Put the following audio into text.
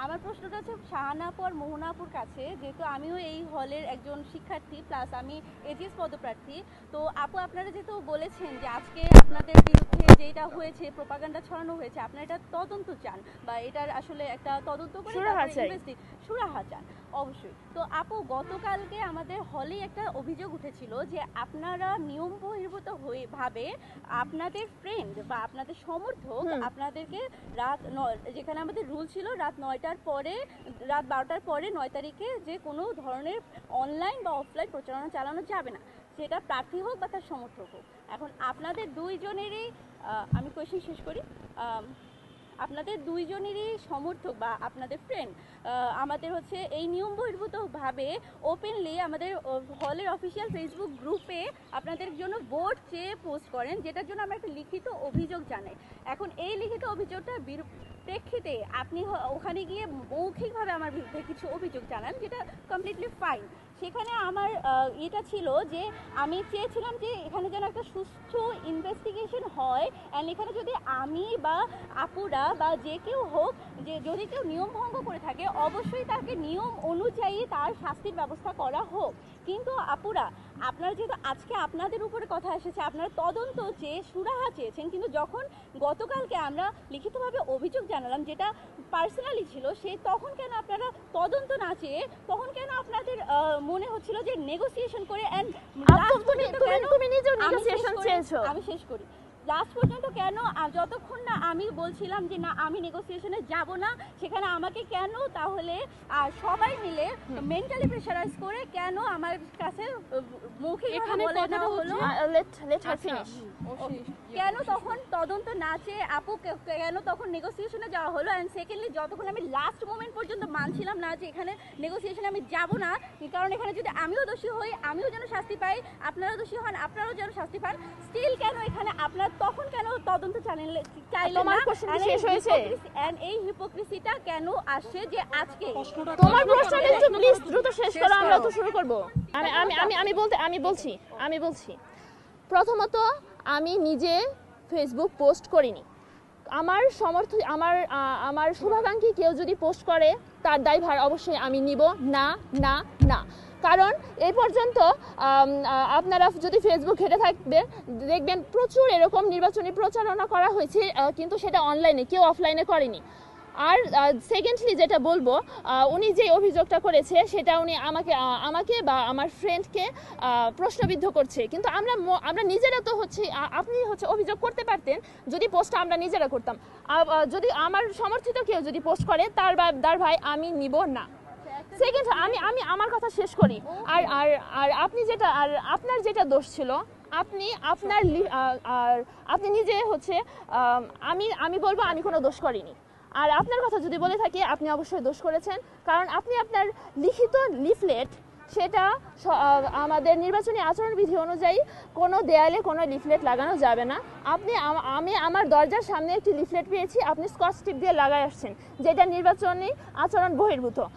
আমার প্রশ্নটা হচ্ছে শাহানা আপু আর মোহনা আপুর কাছে, যেহেতু আমিও এই হলের একজন শিক্ষার্থী প্লাস আমি এজিএস পদপ্রার্থী। তো আপু, আপনারা যেহেতু বলেছেন যে আজকে আপনাদের বিরুদ্ধে যেটা হয়েছে, প্রোপাগান্ডা ছড়ানো হয়েছে, আপনারা এটা তদন্ত চান বা এটার আসলে একটা তদন্ত করে সুরাহা চান অবশ্যই। তো আপু, গতকালকে আমাদের হলে একটা অভিযোগ উঠেছিল যে আপনারা নিয়ম বহির্ভূত হয়ে ভাবে আপনাদের ফ্রেন্ড বা আপনাদের সমর্থক আপনাদেরকে যেখানে আমাদের রুল ছিল রাত 9টার পরে, রাত 12টার পরে 9 তারিখে যে কোনো ধরনের অনলাইন বা অফলাইন প্রচারণা চালানো যাবে না, সেটা প্রার্থী হোক বা তার সমর্থক হোক। এখন আপনাদের দুইজনেরই আমি কোয়েশ্চেন শেষ করি। আপনাদের দুইজনেরই সমর্থক বা আপনাদের ফ্রেন্ড আমাদের হচ্ছে এই নিয়ম বহির্ভূতভাবে ওপেনলি আমাদের হলের অফিসিয়াল ফেসবুক গ্রুপে আপনাদের জন্য ভোট চেয়ে পোস্ট করেন, যেটার জন্য আমরা একটা লিখিত অভিযোগ জানাই। এখন এই লিখিত অভিযোগটার প্রেক্ষিতে আপনি ওখানে গিয়ে মৌখিকভাবে আমার বিরুদ্ধে কিছু অভিযোগ জানান, যেটা কমপ্লিটলি ফাইন। সেখানে আমার এটা ছিল যে আমি চেয়েছিলাম যে এখানে যেন একটা সুষ্ঠু ইনভেস্টিগেশন হয়, অ্যান্ড এখানে যদি আমি বা আপুরা বা যে কেউ হোক, যে যদি কেউ নিয়ম ভঙ্গ করে থাকে অবশ্যই তাকে নিয়ম অনুযায়ী তার শাস্তির ব্যবস্থা করা হোক। কিন্তু আপুরা, আপনারা যেহেতু আজকে আপনাদের উপরে কথা এসেছে, আপনারা তদন্ত চেয়ে সুরাহা চেয়েছেন, কিন্তু যখন গতকালকে আমরা লিখিতভাবে অভিযোগ জানালাম যেটা পার্সোনালি ছিল, তখন কেন আপনারা তদন্ত না চেয়ে, তখন কেন আপনাদের মনে হচ্ছিল যে নেগোসিয়েশন করে আমি শেষ করি লাস্ট পর্যন্ত কেন, যতক্ষণ না আমি বলছিলাম যে না আমি নেগোসিয়েশনে যাব না, সেখানে আমাকে কেন তাহলে সবাই মিলে মেন্টালি প্রেশারাইজ করে কেন আমার কাছে মৌখিকভাবে বলে দেওয়া হলো, কেন তখন তদন্ত না চেয়ে আপু কেন তখন নেগোসিয়েশনে যাওয়া হলো? অ্যান্ড সেকেন্ডলি, যতক্ষণ আমি লাস্ট মোমেন্ট পর্যন্ত মানছিলাম না যে এখানে নেগোসিয়েশনে আমি যাব না, কারণ এখানে যদি আমিও দোষী হই আমিও যেন শাস্তি পাই, আপনারাও দোষী হন আপনারাও যেন শাস্তি পান, স্টিল কেন এখানে আপনার তখন কেন তদন্ত চাইলেন না? এন্ড এই হিপোক্রিসিটা কেন আসে যে আজকে তোমার প্রশ্নটা একটু প্লিজ দ্রুত শেষ করো, আমরা তো শুরু করব। আমি বলছি প্রথমত আমি নিজে ফেসবুক পোস্ট করিনি। আমার আমার শুভাকাঙ্ক্ষী কেউ যদি পোস্ট করে তার দায়ভার অবশ্যই আমি নিব না না না। কারণ এই পর্যন্ত আপনারা যদি ফেসবুক ঘেটে দেখবেন প্রচুর এরকম নির্বাচনী প্রচারণা করা হয়েছে, কিন্তু সেটা অনলাইনে, কেউ অফলাইনে করেনি। আর সেকেন্ডলি যেটা বলবো, উনি যে অভিযোগটা করেছে সেটা উনি আমাকে বা আমার ফ্রেন্ডকে প্রশ্নবিদ্ধ করছে, কিন্তু আমরা নিজেরা তো আপনি অভিযোগ করতে পারতেন যদি পোস্টটা আমরা নিজেরা করতাম। যদি আমার সমর্থিত কেউ যদি পোস্ট করে তার ভাই আমি নিব না। সেকেন্ড, আমি আমার কথা শেষ করি। আর আর আর আপনি আপনার যেটা দোষ ছিল, আপনি নিজে আমি বলবো আমি কোনো দোষ করিনি। আর আপনার কথা যদি বলে থাকি আপনি অবশ্যই দোষ করেছেন, কারণ আপনি আপনার লিখিত লিফলেট, সেটা আমাদের নির্বাচনী আচরণবিধি অনুযায়ী কোনো দেয়ালে কোনো লিফলেট লাগানো যাবে না। আমি আমার দরজার সামনে একটি লিফলেট পেয়েছি, আপনি স্কচ টেপ দিয়ে লাগাই আসছেন, যেটা নির্বাচনী আচরণ বহির্ভূত।